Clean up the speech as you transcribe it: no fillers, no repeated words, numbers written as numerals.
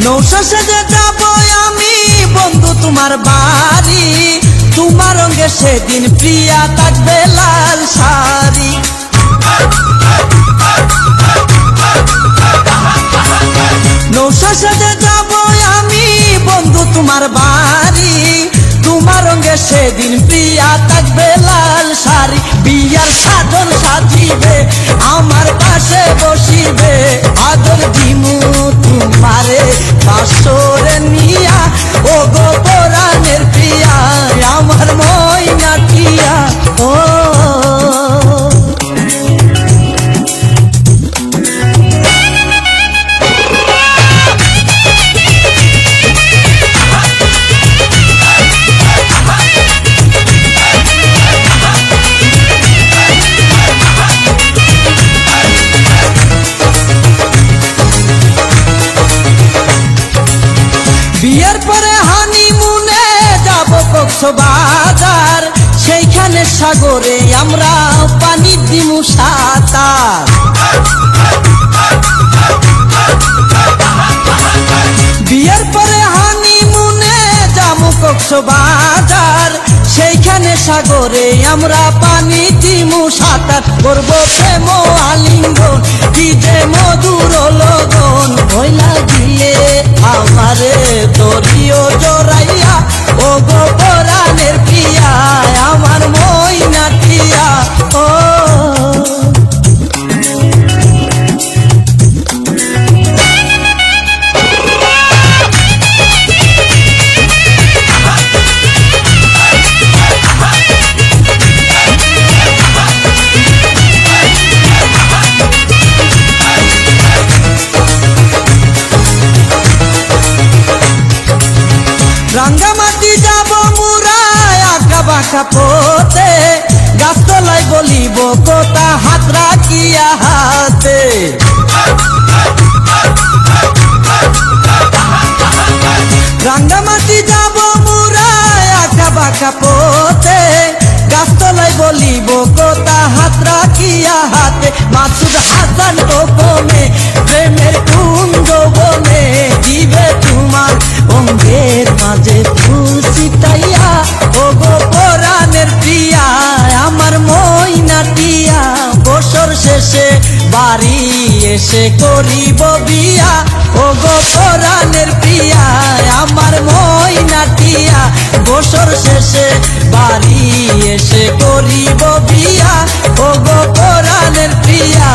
নৌশা সেজে যাবো আমি বন্ধু তোমার বাড়ি, তোমার রঙে সেদিন প্রিয়া থাকবে লাল শাড়ি। নৌশা সেজে যাবো আমি বন্ধু তোমার বাড়ি, তোমার রঙে সেদিন প্রিয়া থাকবে লাল শাড়ি। বিয়ার সাজন সাজিবে আমার পাশে বসিবে, আদর দিমু তোমারে বাসরে নিয়া, ও গো পরাণের প্রিয়া আমার ময়না টিয়া। ও বিয়ের পরে হানিমুনে যাব কক্সবাজার, সেইখানে সাগরে আমরা পানি দিমু সাঁতার। বিয়ের পরে হানিমুনে যাব কক্সবাজার, সেইখানে সাগরে আমরা পানি দিমু সাঁতার। করবো প্রেম আলিঙ্গন কি যে মধুর লগন, ওই লাগিলে আমারে তোরিও জড়াইয়া, ও গো পরাণের প্রিয়া আমার ময়না টিয়া। ও রাঙ্গামাটি যাব মুরায় আঁকা বাঁকা পথে, গাছতলায় বলিব কথা হাত রাখিয়া হাতে। রাঙ্গামাটি যাব মুরায় আঁকা বাঁকা পথে, গাছতলায় বলিব কথা হাত রাখিয়া হাতে। মাসুদ হাসান গোপনে প্রেমের কুঞ্জ বনে, দিবে তোমার অঙ্গের মাঝে ফুল ছিটাইয়া, ও গো পরাণের প্রিয়া আমার ময়না টিয়া। বছর শেষে বাড়ি এসে করিব বিয়া, ও গো পরাণের প্রিয়া আমার ময়না টিয়া। বছর শেষে বাড়ি এসে করিব বিয়া, ও গো পরাণের প্রিয়া